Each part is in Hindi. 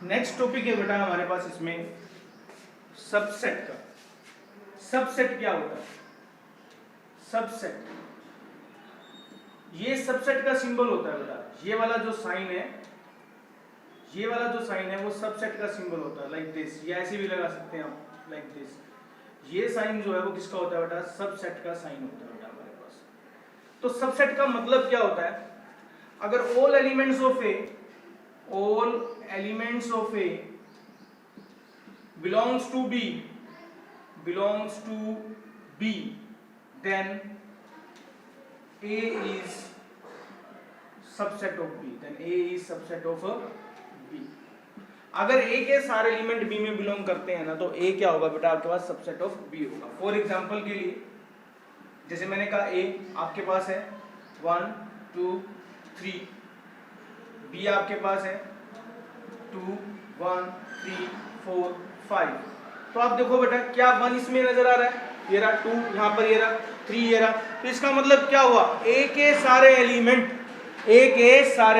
नेक्स्ट टॉपिक है बेटा हमारे पास इसमें सबसेट का। सबसेट क्या होता है? सबसेट, ये सबसेट का सिंबल होता है बेटा। ये वाला जो साइन है, ये वाला जो साइन है वो सबसेट का सिंबल होता है, लाइक दिस। ये ऐसे भी लगा सकते हैं आप, लाइक दिस। ये साइन जो है वो किसका होता है बेटा? सबसेट का साइन होता है बेटा हमारे पास। तो सबसेट का मतलब क्या होता है? अगर all elements of A belongs to B, then A is subset of B, B। अगर A के सारे एलिमेंट B में बिलोंग करते हैं ना, तो A क्या होगा बेटा? आपके पास सबसेट ऑफ B होगा। फॉर एग्जांपल के लिए, जैसे मैंने कहा A आपके पास है 1 2 3, B आपके पास है 2 1 3 4 5। तो आप देखो बेटा, क्या 1 इसमें नजर आ रहा है? ये रहा 2, यहाँ पर ये रहा 3, ये रहा। तो इसका मतलब क्या हुआ? A के सारे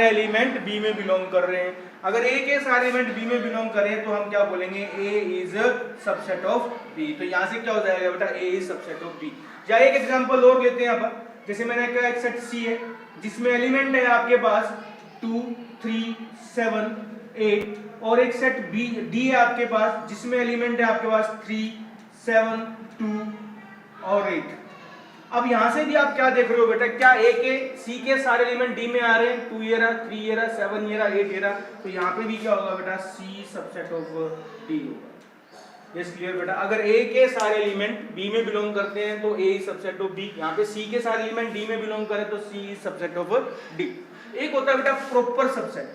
एलिमेंट B में बिलोंग कर रहे हैं। अगर A के सारे एलिमेंट B में बिलोंग कर रहे हैं तो हम क्या बोलेंगे? A is subset of B। तो यहाँ से क्या हो जाएगा बेटा? A is subset of B। या एक एग्जांपल और लेते हैं यहाँ पर। जैसे मैंने कहा एक सेट C है जिसमें एलिमेंट है आपके पास 2 3 7 8, और एक सेट D है आपके पास जिसमें एलिमेंट है आपके पास 3 7 2 और 8। अब यहां से भी आप क्या देख रहे हो बेटा? क्या C के सारे एलिमेंट D में आ रहे हैं? 2 ये रहा 3 ये रहा 7 ये रहा 8 ये रहा। तो यहाँ पे भी क्या होगा बेटा? C सबसेट ऑफ D होगा। यस क्लियर बेटा? अगर A के सारे एलिमेंट B में बिलोंग करते हैं तो A सबसेट ऑफ B। यहाँ पे C के सारे एलिमेंट D में बिलोंग करें तो C सबसेट ऑफ D। एक होता है बेटा प्रॉपर सबसेट,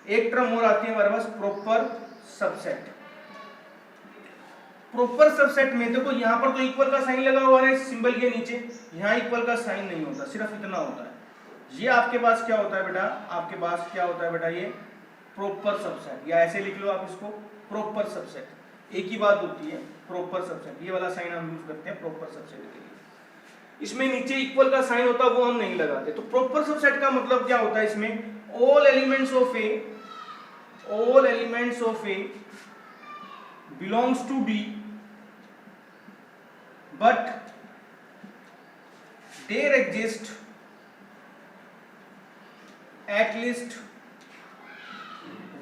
एक टर्म और आती है हमारे पास प्रॉपर सबसेट। प्रॉपर सबसेट में देखो यहाँ पर तो इक्वल का साइन लगा हुआ है इस सिंबल के नीचे, यहाँ इक्वल का साइन नहीं होता, सिर्फ इतना होता है। ये आपके पास क्या होता है बेटा? आपके पास क्या होता है बेटा? ये प्रॉपर सबसेट, या ऐसे लिख लो आप इसको प्रॉपर सबसेट। एक ही बात होती है प्रॉपर सबसेट। ये वाला साइन हम यूज करते हैं प्रॉपर सबसेट के लिए। इसमें नीचे इक्वल का साइन होता है वो हम नहीं लगाते। तो प्रॉपर सबसेट का मतलब क्या होता है? इसमें all elements of A belongs to B, but there exists at least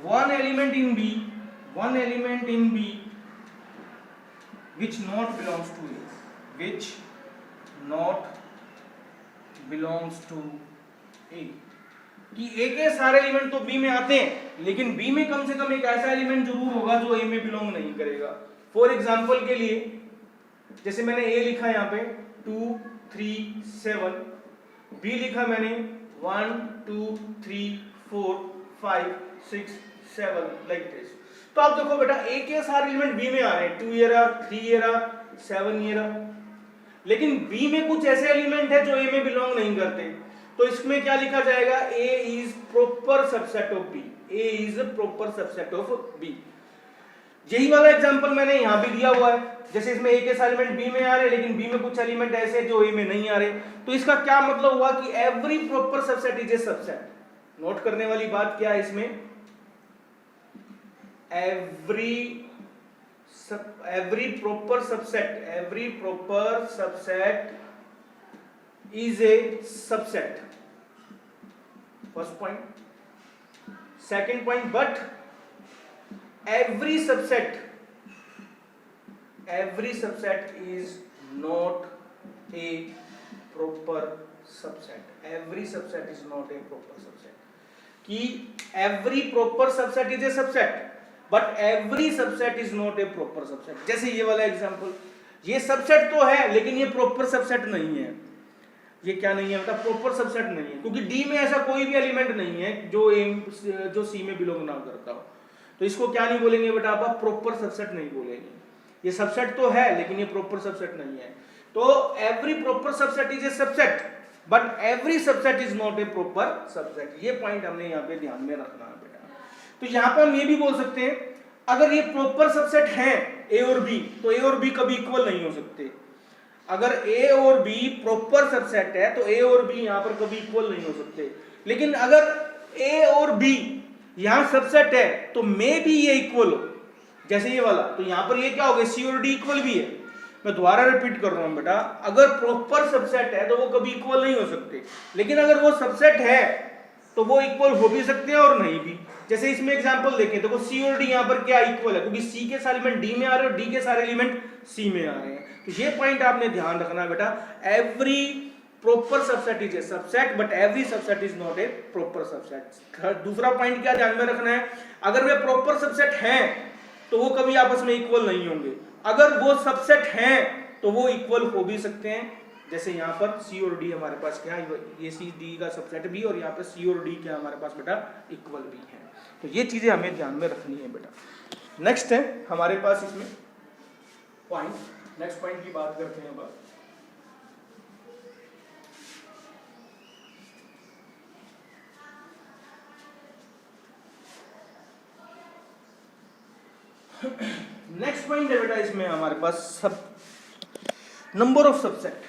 one element in B which not belongs to A, कि A के सारे एलिमेंट तो B में आते हैं, लेकिन B में कम से कम एक ऐसा एलिमेंट जरूर होगा जो A में बिलोंग नहीं करेगा। फॉर एग्जांपल के लिए, जैसे मैंने A लिखा यहाँ पे 2 3 7, B लिखा मैंने 1 2 3 4 5 6 7, लाइक दिस। तो आप देखो बेटा A के सारे एलिमेंट B में आ रहे हैं, 2 ये रहा 3 ये रहा 7 ये रहा, लेकिन B में कुछ ऐसे एलिमेंट है जो A में बिलोंग नहीं करते। तो इसमें क्या लिखा जाएगा? A is proper subset of B, A is a proper subset of B। यही वाला एग्जांपल मैंने यहाँ भी दिया हुआ है। जैसे इसमें A के सारे एलिमेंट B में आ रहे हैं, लेकिन B में कुछ एलिमेंट ऐसे जो A में नहीं आ रहे। तो इसका क्या मतलब हुआ कि every proper subset is a subset. Note करने वाली बात क्या है इसमें? Every proper subset is a subset, first point। second point, but every subset is not a proper subset। every subset is not a proper subset, कि every proper subset is a subset but every subset is not a proper subset। जैसे ये वाला एग्जांपल, ये सबसेट तो है लेकिन ये प्रॉपर सबसेट नहीं है। ये क्या नहीं है बेटा? प्रॉपर सबसेट नहीं है, क्योंकि D में ऐसा कोई भी एलिमेंट नहीं है जो C में बिलोंग ना करता हो। तो इसको क्या नहीं बोलेंगे बेटा? आप प्रॉपर सबसेट नहीं बोलेंगे। ये सबसेट तो है लेकिन ये प्रॉपर सबसेट नहीं है। तो every proper subset is a subset but every subset is not a proper subset. ये पॉइंट हमने यहाँ पे ध्यान में रखना है बेटा। तो यहाँ पे हम ये भी बोल सकते हैं, अगर ये प्रॉपर सबसेट है A और B, तो A और B कभी इक्वल नहीं हो सकते। अगर A और B प्रॉपर सबसेट है तो A और B यहाँ पर कभी इक्वल नहीं हो सकते। लेकिन अगर A और B यहाँ सबसेट है तो मे भी ये इक्वल हो, जैसे ये वाला, तो यहाँ पर ये क्या हो गया, सी और डी इक्वल भी है। मैं दोबारा रिपीट कर रहा हूँ बेटा, अगर प्रॉपर सबसेट है तो वो कभी इक्वल नहीं हो सकते, लेकिन अगर वो सबसेट है तो वो इक्वल हो भी सकते हैं और नहीं भी। जैसे इसमें एग्जांपल देखें, देखो सी और डी यहाँ पर क्या इक्वल है, क्योंकि सी के सारे एलिमेंट डी में आ रहे हैं और डी के सारे एलिमेंट सी में आ रहे हैं। तो ये पॉइंट आपने ध्यान रखना है बेटा, every proper subset is a subset but every subset is not a proper subset. दूसरा पॉइंट क्या ध्यान में रखना है, अगर वे प्रॉपर सबसेट हैं तो वो कभी आपस में इक्वल नहीं होंगे, अगर वो सबसेट हैं तो वो इक्वल हो भी सकते हैं। जैसे यहाँ पर सी और डी हमारे पास क्या है, ये सी डी का सबसेट भी, और यहाँ पर सी और डी क्या हमारे पास बेटा इक्वल भी है। तो ये चीजें हमें ध्यान में रखनी है बेटा। नेक्स्ट है हमारे पास इसमें पॉइंट, नेक्स्ट पॉइंट की बात करते हैं अब। नेक्स्ट पॉइंट है बेटा इसमें हमारे पास सब number of subset,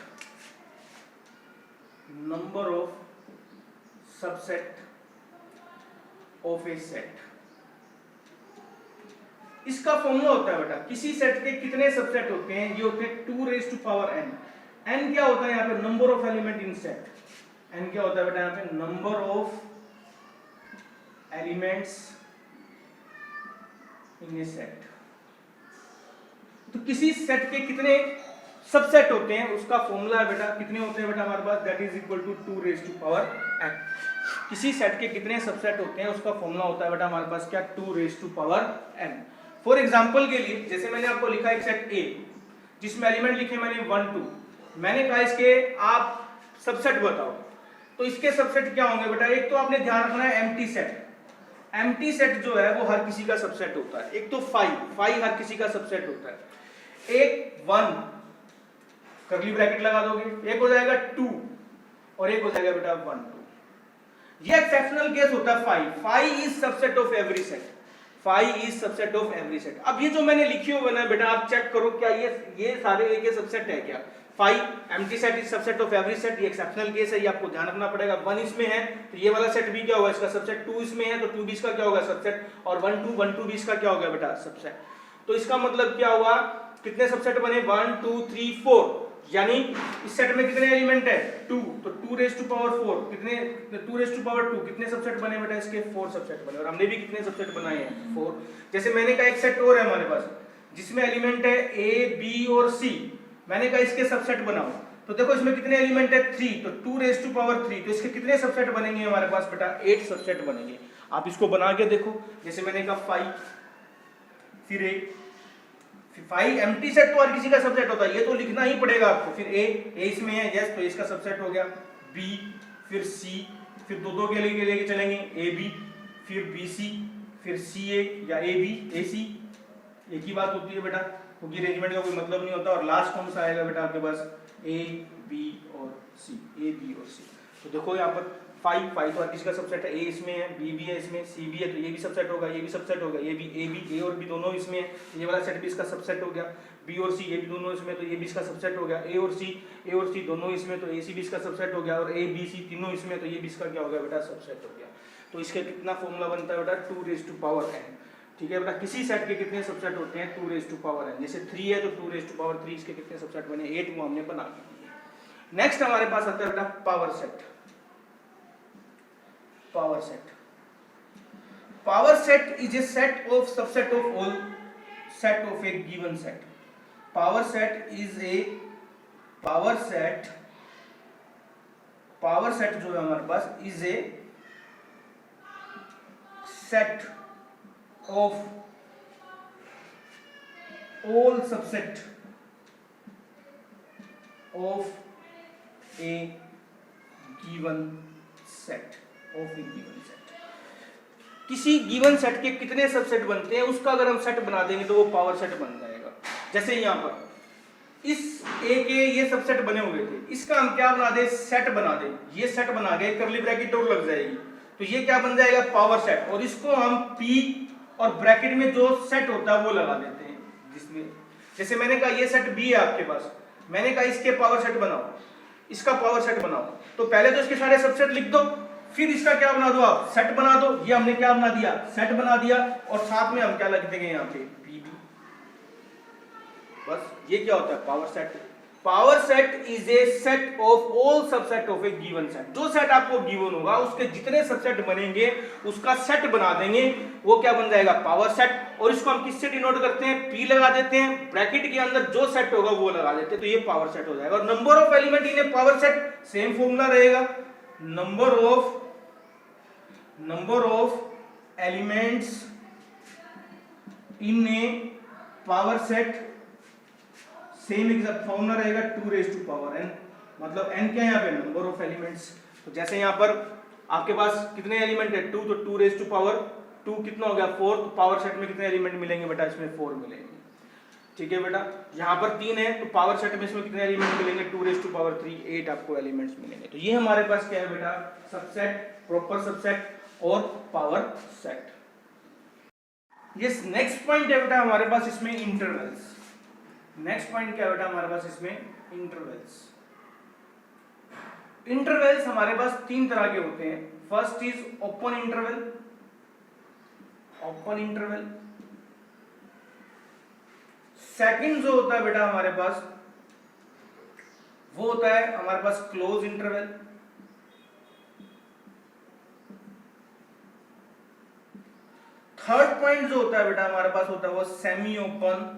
number of subset of A set. इसका फॉर्मूला होता है बेटा, किसी सेट के कितने सबसेट होते हैं, ये होते हैं 2 raise to power n। n क्या होता है यहाँ पे, number of element in set. n क्या होता है बेटा यहाँ पे, number of elements in a set. तो किसी सेट के कितने सबसेट होते हैं उसका फॉर्मूला है बेटा, कितने होते हैं बेटा हमारे पास, that is equal to 2 raise to power n। किसी सेट के कितने सबसेट होते हैं उसका फॉर्मूला होता है बेटा हमारे पास क्या, 2 raise to power n। For example के लिए, जैसे मैंने आपको लिखा एक सेट A जिसमें एलिमेंट लिखे मैंने 1 2, मैंने कहा इसके आप सबसेट बताओ, तो इसके सबसेट क्या होंगे बेटा, एक तो आपने ध्यान रखना है एम्प्टी सेट। एम्प्टी सेट जो है वो हर किसी का सबसेट होता है। एक तो 5 हर किसी का सबसेट होता है, एक 1 कर्ली ब्रैकेट लगा दोगे, एक हो जाएगा 2 और एक हो जाएगा बेटा 1 2। ये एक्सेप्शनल केस होता है 5 is subset of every set, 5 is subset of every set. अब ये जो मैंने लिखी हुई है बेटा, आप चेक करो क्या ये सारे एक के सबसेट है क्या। 5 empty set is subset of every set, ये एक्सेप्शनल केस है, ये आपको ध्यान रखना पड़ेगा। 1 इसमें है तो ये वाला सेट भी क्या होगा इसका सबसेट, 2 इसमें है तो 2 भी इसका क्या होगा सबसेट, और 1 2 भी इसका क्या होगा बेटा सबसेट। तो इसका मतलब क्या हुआ, कितने सबसेट बने, 1 2 3 4, यानी इस सेट में कितने एलिमेंट है 2, तो 2 रेज़ टू पावर 4 कितने, 2 रेज़ टू पावर 2 कितने सबसेट बने बेटा इसके, 4 सबसेट बने, और हमने भी कितने सबसेट बनाए हैं 4। जैसे मैंने कहा एक सेट और है हमारे पास जिसमें एलिमेंट है A B और C, मैंने कहा इसके सबसेट बनाओ, तो देखो इसमें कितने एलिमेंट है 3, तो 2 रेज़ टू पावर 3, तो इसके कितने सबसेट बनेंगे हमारे पास बेटा 8 सबसेट बनेंगे। आप इसको बना के देखो, जैसे मैंने कहा 5 फिर 8, 5 एम्प्टी सेट तो हर किसी का सबसेट होता है, ये तो लिखना ही पड़ेगा आपको। फिर A इसमें है, यस, तो इसका सबसेट हो गया। B फिर C, फिर दो के लेके चलेंगे AB, फिर BC, फिर CA या AB AC, एक ही बात होती है बेटा, क्योंकि अरेंजमेंट का कोई मतलब नहीं होता। और लास्ट कौन सा आएगा बेटा आपके पास, A B और C, A B और C। तो देखो यहाँ पर 5 तो हर किसी का सबसेट है, A इसमें है, B भी है इसमें, C भी है, तो ये भी सबसेट होगा, ये भी सबसेट होगा, ये भी A और B दोनों इसमें है, ये वाला सेट भी इसका सबसेट हो गया। B और C ये भी दोनों इसमें, तो ये भी इसका सबसेट हो गया। A और C दोनों इसमें, तो AC भी इसका सबसेट हो गया, और A B C तीनों इसमें, तो ये भी इसका क्या हो गया बेटा सबसेट हो गया। तो इसका कितना फॉर्मूला बनता है बेटा, 2 रेज़ टू पावर n। ठीक है बेटा, किसी सेट के कितने सबसेट होते हैं 2 रेज़ टू पावर n। जैसे 3 है तो 2 रेज़ टू पावर 3, इसके कितने सबसेट बने 8, वो हमने बना दिए। नेक्स्ट हमारे पास आता है बेटा power set. Power set, power set is a set of subset of all set of a given set. Power set is a power set जो है हमारे पास is a set of all subset of a given set, of a given set. किसी गिवन सेट के कितने सबसेट बनते हैं उसका अगर हम सेट बना देंगे तो वो पावर सेट बन जाएगा। जैसे यहाँ पर इस A के ये सबसेट बने हुए थे, इसका हम क्या बना दे, सेट बना दे, ये सेट बना गए, कर्ली ब्रैकेट और लग जाएगी, तो ये क्या बन जाएगा पावर सेट। और इसको हम P और ब्रैकेट में जो सेट होता है वो लगा देते हैं, जिसमें जैसे मैंने कहा ये सेट B है आपके पास, मैंने कहा इसके पावर सेट बनाओ, इसका पावर सेट बनाओ, तो पहले तो इसके सारे सबसेट लिख दो, फिर इसका क्या बना दो आप, सेट बना दो। ये हमने क्या बना दिया, सेट बना दिया, और साथ में हम क्या लिख देंगे यहाँ पे बी बी। बस ये क्या होता है, power set. Power set is a set of all subset of a given set. जो सेट आपको गिवन होगा उसके जितने सबसेट बनेंगे उसका सेट बना देंगे, वो क्या बन जाएगा, पावर सेट। और इसको हम किससे डिनोट करते हैं, पी लगा देते हैं, ब्रैकेट के अंदर जो सेट होगा वो लगा देते हैं, तो ये पावर सेट हो जाएगा। और number of element in a power set, same formula रहेगा, number of elements in a power set, same exact formula रहेगा 2 रेज़ टू पावर n। मतलब n क्या है यहाँ पे, नंबर ऑफ एलिमेंट्स। तो जैसे यहाँ पर आपके पास कितने एलिमेंट है, 2, तो 2 रेज़ टू पावर 2 कितना हो गया 4, तो पावर सेट में कितने एलिमेंट मिलेंगे बेटा, इसमें 4 मिलेंगे। ठीक है बेटा, यहाँ पर 3 है तो पावर सेट में इसमें कितने एलिमेंट मिलेंगे, 2 रेज़ टू पावर 3, 8 आपको एलिमेंट्स मिलेंगे। तो ये हमारे पास क्या है बेटा, सबसेट, प्रॉपर सबसेट और पावर सेट। ये नेक्स्ट पॉइंट है बेटा हमारे पास इसमें इंटरवल्स। नेक्स्ट पॉइंट क्या बेटा हमारे पास इसमें, इंटरवल्स। इंटरवल्स हमारे पास 3 तरह के होते हैं। First is open interval, open interval. Second जो होता है बेटा हमारे पास वो होता है हमारे पास क्लोज इंटरवल। थर्ड पॉइंट जो होता है बेटा हमारे पास होता है वो सेमी ओपन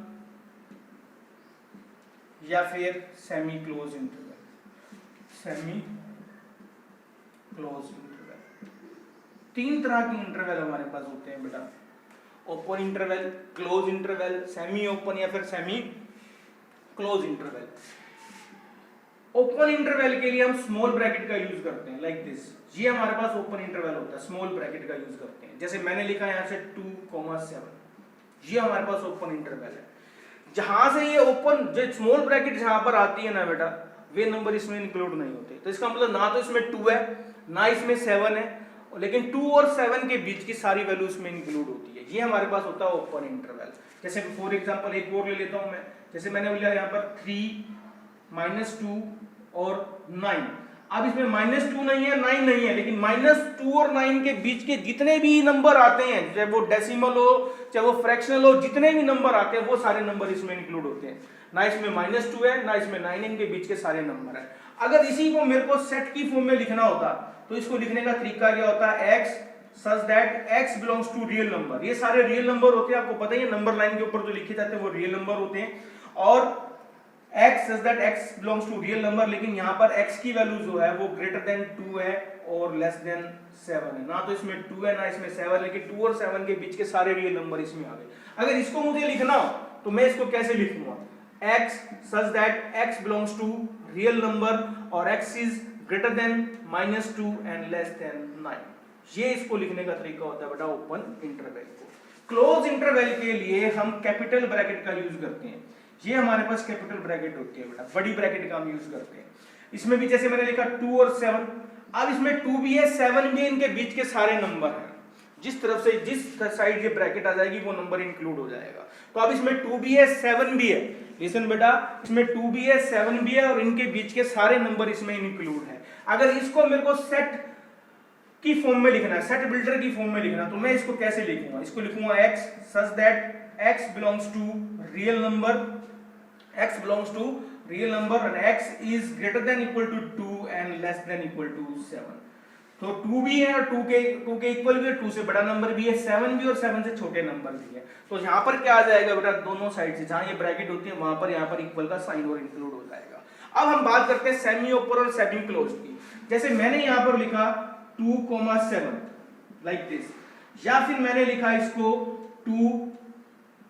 या फिर semi close interval. Semi close interval, 3 तरह के इंटरवल हमारे पास होते हैं बेटा, open interval, close interval, semi open या फिर semi close interval. Open interval के लिए हम स्मॉल ब्रैकेट का यूज करते हैं, लाइक दिस। ये हमारे पास ओपन इंटरवल होता है, स्मॉल ब्रैकेट का यूज करते हैं। जैसे मैंने लिखा है यहाँ से 2,7, ये हमारे पास ओपन इंटरवल है। जहां से ये ओपन जो स्मॉल ब्रैकेट जहां पर आती है ना बेटा, वे नंबर इसमें इंक्लूड नहीं होते। तो इसका मतलब ना तो इसमें 2 है ना इसमें 7 है, लेकिन 2 और 7 के बीच की सारी वैल्यू इसमें इंक्लूड होती है। ये हमारे पास होता है ओपन इंटरवल। जैसे फॉर एग्जांपल एक और ले लेता हूं मैं, जैसे मैंने बोला यहाँ पर 3, -2 और 9। अब इसमें -2 नहीं है, 9 नहीं है, लेकिन -2 और 9 के बीच के जितने भी नंबर आते हैं, चाहे वो डेसिमल हो चाहे वो फ्रैक्शनल हो, जितने भी नंबर आते हैं वो सारे नंबर इसमें इंक्लूड होते हैं। ना इसमें -2 है ना इसमें 9, इनके बीच के सारे नंबर है। अगर इसी को मेरे को सेट की फॉर्म में लिखना होता तो इसको लिखने का तरीका क्या होता है, x such that x belongs to real number. ये सारे रियल नंबर होते हैं, आपको पता ही है, नंबर लाइन के ऊपर जो लिखे जाते हैं वो रियल नंबर होते हैं। और x such that x belongs to real number, लेकिन यहाँ पर x की वैल्यू जो है वो ग्रेटर देन 2 है और लेस देन 7 है। ना तो इसमें 2 है ना इसमें 7, लेकिन 2 और 7 के बीच के सारे रियल नंबर इसमें आ गए। अगर इसको मुझे लिखना हो तो मैं इसको कैसे लिखूंगा, x such that x belongs to real number और x is greater than -2 and less than 9। ये इसको लिखने का तरीका होता है बेटा ओपन इंटरवल को। क्लोज इंटरवल के लिए हम कैपिटल ब्रैकेट का यूज करते हैं। ये हमारे पास कैपिटल ब्रैकेट होती है बेटा, बड़ी ब्रैकेट का हम यूज करते हैं। इसमें भी जैसे मैंने लिखा 2 और 7, अब इसमें 2 भी है 7 भी है, इनके बीच के सारे नंबर हैं। जिस तरफ से जिस साइड ये ब्रैकेट आ जाएगी वो नंबर इंक्लूड हो जाएगा। तो अब इसमें 2 भी है 7 भी है, लिसन बेटा, इसमें 2 भी है 7 भी है और इनके बीच के सारे नंबर इसमें इंक्लूड है। अगर इसको मेरे को सेट की फॉर्म में लिखना है, सेट बिल्डर की फॉर्म में लिखना, तो मैं इसको कैसे लिखूंगा, इसको लिखूंगा x such that x belongs to real number, x belongs to real number and x is greater than equal to 2 and less than equal to 7। तो 2 भी है और 2 के इक्वल भी है, 2 से बड़ा नंबर भी है, 7 भी और 7 से छोटे नंबर भी है। तो यहाँ पर क्या आ जाएगा बेटा, दोनों साइड से जहां ये ब्रैकेट होती है वहां पर यहाँ पर इक्वल का साइन और इंक्लूड हो जाएगा। अब हम बात करते हैं सेमी ओपन और सेमी क्लोज की। जैसे मैंने यहाँ पर लिखा 2,7 लाइक दिस, या फिर मैंने लिखा इसको 2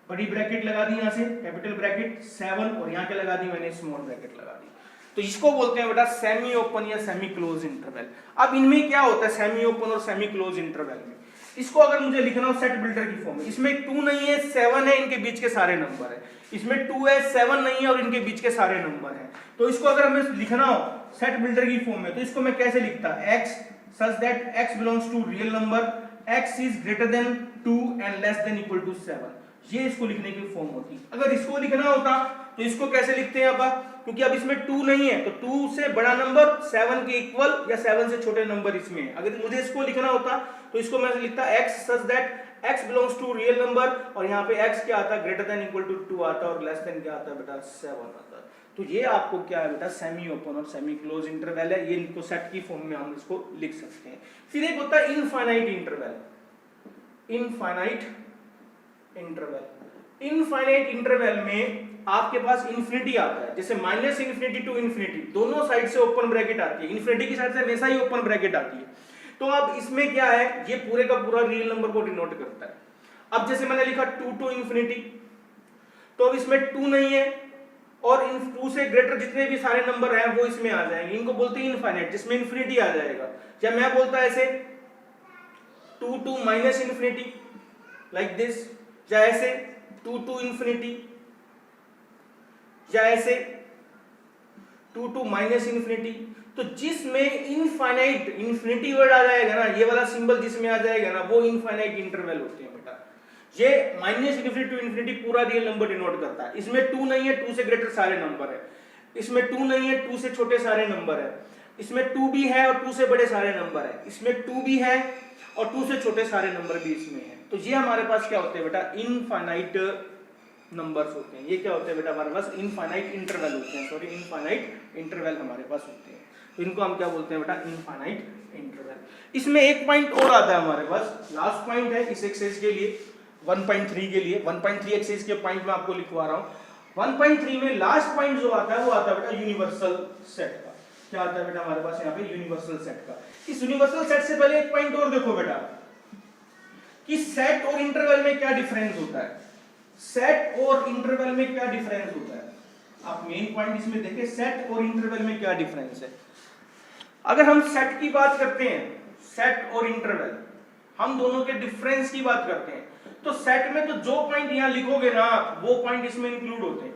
बड़ी ब्रैकेट लगा दी यहाँ से कैपिटल ब्रैकेट 7 और यहाँ के लगा दी मैंने स्मॉल ब्रैकेट लगा दी। तो इसको बोलते हैं बेटा सेमी ओपन या सेमी क्लोज इंटरवल। अब इनमें क्या होता है सेमी ओपन और सेमी क्लोज इंटरवल में, इसको अगर मुझे लिखना हो सेट बिल्डर की फॉर्म में, इसमें 2 नहीं है 7 है, इनके बीच के सारे नंबर है, इसमें 2 है 7 नहीं है और इनके बीच के सारे नंबर है। तो इसको अगर हमें लिखना हो सेट बिल्डर की फॉर्म में, तो इसको मैं कैसे लिखता, x such that x belongs to real number, x is greater than 2 and less than equal to 7। ये इसको लिखने की फॉर्म होती। अगर इसको लिखना होता तो इसको कैसे लिखते हैं अब, क्योंकि अब इसमें 2 नहीं है तो 2 से बड़ा नंबर 7 के इक्वल या 7 से छोटे नंबर इसमें है। अगर मुझे इसको लिखना होता तो इसको मैं लिखता x such that x belongs to real number, और यहाँ पे x क्या आता है, ग्रेटर देन इक्वल टू 2 आता है, और लेस देन क्या आता है बेटा 7 आता है। तो ये आपको क्या है बेटा, सेमी ओपन और सेमी क्लोज इंटरवल है। ये इनको सेट की फॉर्म में हम इसको लिख सकते हैं। फिर एक होता है infinite interval. Infinite interval, infinite interval में आपके पास इंफिनिटी आता है, जैसे माइनस इन्फिनिटी टू इन्फिनिटी, दोनों साइड से ओपन ब्रैकेट आती है, इन्फिनिटी की साइड से हमेशा ही ओपन ब्रैकेट आती है। तो अब इसमें क्या है, ये पूरे का पूरा रियल नंबर को डिनोट करता है। अब जैसे मैंने लिखा 2 टू इन्फिनिटी, तो अब इसमें 2 नहीं है, और इन 2 से ग्रेटर जितने भी सारे नंबर हैं वो इसमें आ जाएंगे, इनको बोलते हैं इनफाइनाइट, जिसमें इन्फिनिटी आ जाएगा। या मैं बोलता ऐसे 2 to minus infinity like this, या ऐसे 2 टू इन्फिनिटी, या ऐसे 2 टू माइनस इन्फिनिटी। तो जिसमें इनफाइनाइट इन्फिनिटी वर्ड आ जाएगा ना, ये वाला सिंबल जिसमें आ जाएगा ना, वो इनफाइनाइट इंटरवल होते हैं बेटा। ये माइनस इन्फिनिटी टू इन्फिनिटी पूरा रियल नंबर डिनोट करता है। इसमें 2 नहीं है, 2 से ग्रेटर सारे नंबर है। इसमें 2 नहीं है, 2 से छोटे सारे नंबर है। इसमें 2 भी है और 2 से बड़े सारे नंबर है। इसमें 2 भी है और 2 से छोटे सारे नंबर भी इसमें है। तो ये हमारे पास क्या होते हैं बेटा, इनफाइनाइट नंबर्स होते हैं। ये क्या होते हैं बेटा, हमारे पास इनफाइनाइट इंटरवल होते हैं, सॉरी इनफाइनाइट इंटरवल हमारे पास होते हैं। तो इनको हम क्या बोलते हैं बेटा, इनफाइनाइट इंटरवल। इसमें एक पॉइंट और आता है हमारे पास, लास्ट पॉइंट है इस एक्सरसाइज के लिए, 1.3 के लिए। 1.3 एक्सरसाइज के पॉइंट में आपको लिखवा रहा हूं। 1.3 में लास्ट पॉइंट जो आता है वो आता है बेटा यूनिवर्सल सेट का। क्या आता है बेटा हमारे पास यहाँ पे, यूनिवर्सल सेट का। इस यूनिवर्सल सेट से पहले एक पॉइंट और देखो बेटा, कि सेट और इंटरवल में क्या डिफरेंस होता है। सेट और इंटरवल में क्या डिफरेंस होता है, आप मेन पॉइंट इसमें देखें, सेट और इंटरवल में क्या डिफरेंस है। अगर हम सेट की बात करते हैं, सेट और इंटरवल, हम दोनों के डिफरेंस की बात करते हैं, तो सेट में तो जो पॉइंट यहां लिखोगे ना, वो पॉइंट इसमें इंक्लूड होते हैं,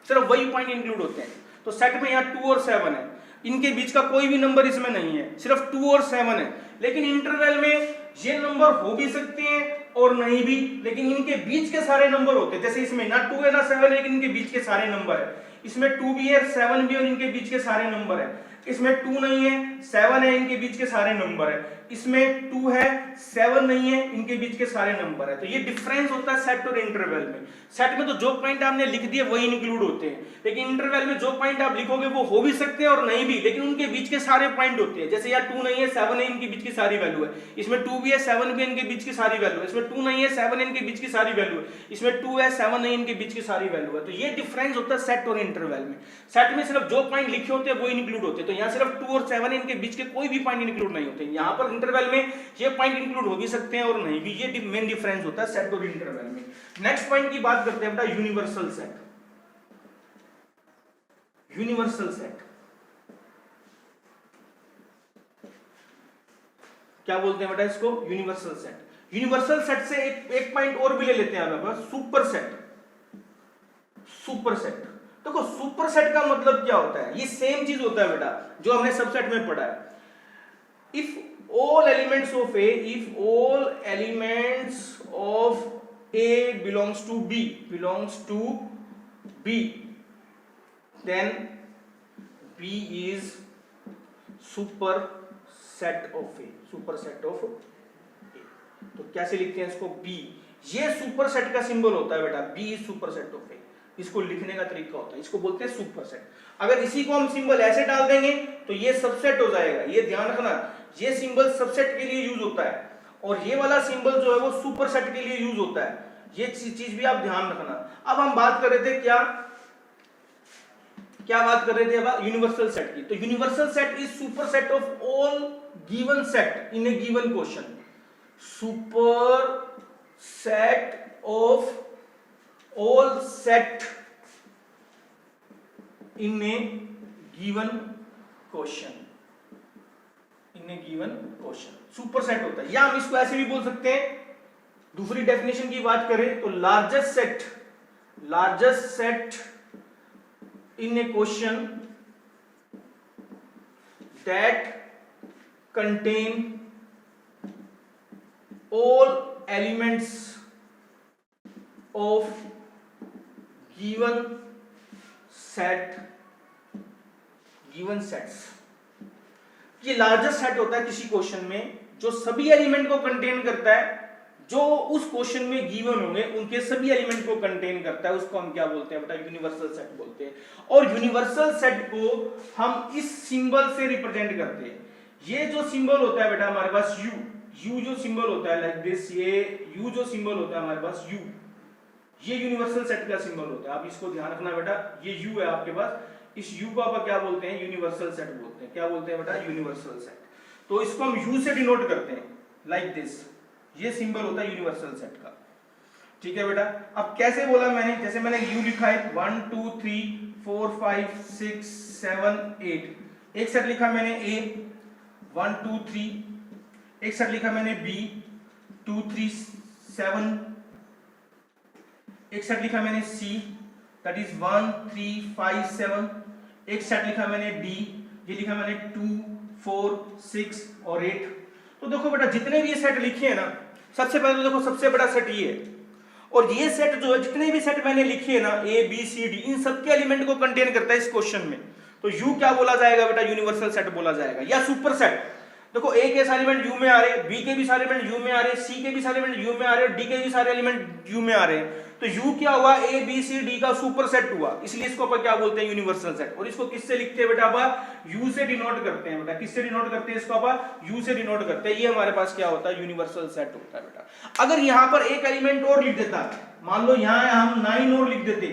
सिर्फ वही पॉइंट इंक्लूड होते हैं। तो सेट में यहाँ 2 और 7 है, इनके बीच का कोई भी नंबर इसमें नहीं है, सिर्फ 2 और 7 है। लेकिन इंटरवल में ये नंबर हो भी सकते हैं और नहीं भी, लेकिन इनके बीच के सारे नंबर होते हैं। जैसे इसमें ना 2 है ना 7 है, लेकिन इनके बीच के सारे नंबर है। इसमें 2 भी है, 7 भी है, और इनके बीच के सारे नंबर है। इसमें 2 नहीं है, 7 है, इनके बीच के सारे नंबर है। इसमें 2 है, 7 नहीं है, इनके बीच के सारे नंबर है। तो ये डिफरेंस होता है सेट और इंटरवल में। सेट में तो जो पॉइंट आपने लिख दिए वही इंक्लूड होते हैं, लेकिन इंटरवल में जो पॉइंट आप लिखोगे वो हो भी सकते हैं और नहीं भी, लेकिन उनके बीच के सारे पॉइंट होते हैं। जैसे यहाँ 2 नहीं है, 7 है, इनके बीच की सारी वैल्यू है। इसमें 2 भी है, 7 भी है, इनके बीच की सारी वैल्यू है। इसमें 2 नहीं है, 7 है, इनके बीच की सारी वैल्यू है। इसमें 2 है, 7 नहीं, इनके बीच की सारी वैल्यू है। तो ये डिफरेंस होता है सेट और इंटरवल में। सेट में सिर्फ जो पॉइंट लिखे होते हैं वो इंक्लूड होते हैं, तो यहाँ सिर्फ 2 और 7 इनके बीच के कोई भी पॉइंट इंक्लूड नहीं होते। यहाँ पर इंटरवल में ये पॉइंट इंक्लूड हो भी सकते हैं और नहीं भी। ये मेन डिफरेंस होता है सेट और इंटरवल में। नेक्स्ट पॉइंट की बात करते हैं बेटा, यूनिवर्सल सेट। यूनिवर्सल सेट क्या बोलते हैं बेटा इसको, यूनिवर्सल सेट। यूनिवर्सल सेट से एक पॉइंट और भी ले लेते हैं आप, सुपर सेट। सुपर सेट देखो, सुपर सेट का मतलब क्या होता है, ये सेम चीज होता है बेटा जो हमने सबसेट में पढ़ा है। If all elements of A, if all elements of A belongs to B, then B is superset of A, superset of A। तो कैसे लिखते हैं इसको, B, ये सुपरसेट का सिंबल होता है बेटा, B is superset of A। इसको लिखने का तरीका होता है, इसको बोलते हैं सुपरसेट। अगर इसी को हम सिंबल ऐसे डाल देंगे तो ये सबसेट हो जाएगा। ये ध्यान रखना, ये सिंबल सबसेट के लिए यूज होता है और ये वाला सिंबल जो है वो सुपरसेट के लिए यूज होता है। ये चीज भी आप ध्यान रखना। अब हम बात कर रहे थे क्या बात कर रहे थे अब, यूनिवर्सल सेट की। तो universal set is superset of all given set in A given question. Super set of all set in a given question, in a given question super set होता है। या हम इसको ऐसे भी बोल सकते हैं, दूसरी डेफिनेशन की बात करें तो largest set in A question that contain all elements of given sets. ये लार्जेस्ट सेट होता है किसी क्वेश्चन में जो सभी एलिमेंट को कंटेन करता है, जो उस क्वेश्चन में गिवन होंगे उनके सभी एलिमेंट को कंटेन करता है, उसको हम क्या बोलते हैं बेटा? यूनिवर्सल सेट बोलते हैं। और यूनिवर्सल सेट को हम इस सिंबल से रिप्रेजेंट करते हैं। ये जो सिंबल होता है बेटा हमारे पास यू जो सिंबल होता है लाइक दिस, ये यू जो सिंबल होता है हमारे पास यू, ये यूनिवर्सल सेट का सिंबल होता है। आप इसको ध्यान रखना बेटा, ये यू है आपके पास, इस यू को आप क्या बोलते हैं? यूनिवर्सल सेट बोलते हैं। क्या बोलते हैं बेटा? Universal set. तो इसको हम यू से डिनोट करते हैं लाइक दिस, ये सिंबल होता है यूनिवर्सल सेट का। ठीक है बेटा। अब कैसे बोला मैंने? जैसे मैंने यू लिखा है 1 2 3 4 5 6 7 8, एक सेट लिखा मैंने ए 1 2 3, एक सेट लिखा मैंने बी 2 3 7, एक सेट लिखा मैंने सी दैट इज 1 3 5 7, एक सेट लिखा मैंने डी, ये लिखा मैंने 2 4 6 और 8। तो देखो बेटा जितने भी ये सेट लिखे हैं ना, सबसे पहले तो देखो सबसे बड़ा सेट ये है, और ये सेट जो है जितने भी सेट मैंने लिखे हैं ना ए बी सी डी, इन सबके एलिमेंट को कंटेन करता है इस क्वेश्चन में। तो यू क्या बोला जाएगा बेटा? यूनिवर्सल सेट बोला जाएगा या सुपर सेट। देखो ए के सारे एलिमेंट यू में आ रहे हैं, बी के भी सारे एलिमेंट यू में आ रहे हैं, सी के भी सारे एलिमेंट यू में आ रहे हैं, डी के भी सारे एलिमेंट यू में आ रहे हैं। तो यू क्या हुआ? ए बी सी डी का सुपर सेट हुआ, इसलिए इसको अपन क्या बोलते हैं? Universal set. और इसको किससे लिखते हैं बेटा? अपन यू से डिनोट करते हैं बेटा। किससे डिनोट करते हैं इसको? अपन यू से डिनोट करते हैं। ये हमारे पास क्या होता है? यूनिवर्सल सेट होता है बेटा। अगर यहां पर एक एलिमेंट और लिख देता, मान लो यहां हम 9 और लिख देते,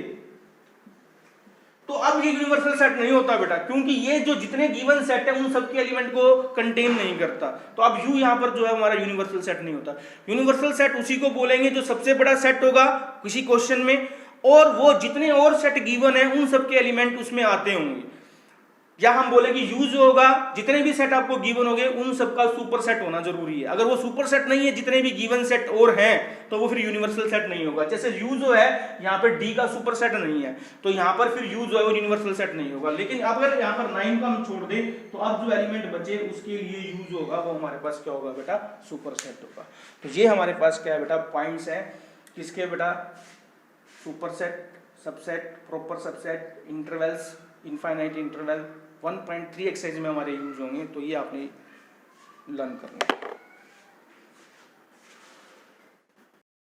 तो अब ये यूनिवर्सल सेट नहीं होता बेटा, क्योंकि ये जो जितने गिवन सेट है उन सबके एलिमेंट को कंटेन नहीं करता। तो अब यू यहां पर जो है हमारा यूनिवर्सल सेट नहीं होता। यूनिवर्सल सेट उसी को बोलेंगे जो सबसे बड़ा सेट होगा किसी क्वेश्चन में, और वो जितने और सेट गिवन है उन सबके एलिमेंट उसमें आते होंगे। या हम बोलेंगे यू जो होगा जितने भी सेट आपको गिवन होंगे उन सबका सुपर सेट होना जरूरी है। अगर वो सुपर सेट नहीं है, जितने भी गिवन सेट और हैं, तो वो फिर यूनिवर्सल सेट नहीं होगा। जैसे यू जो है यहाँ पे डी का सुपर सेट नहीं है, तो यहाँ पर फिर यू जो है वो यूनिवर्सल सेट नहीं होगा। लेकिन अगर यहाँ पर 9 का हम छोड़ दें तो अब जो एलिमेंट बचे उसके लिए यू जो होगा वो हमारे पास क्या होगा बेटा? सुपर सेट होगा। तो ये हमारे पास क्या है बेटा? पॉइंट्स है किसके बेटा? Super set, subset, proper subset, intervals, infinite interval. 1.3 exercise में हमारे यूज होंगे, तो ये आपने लर्न करना है।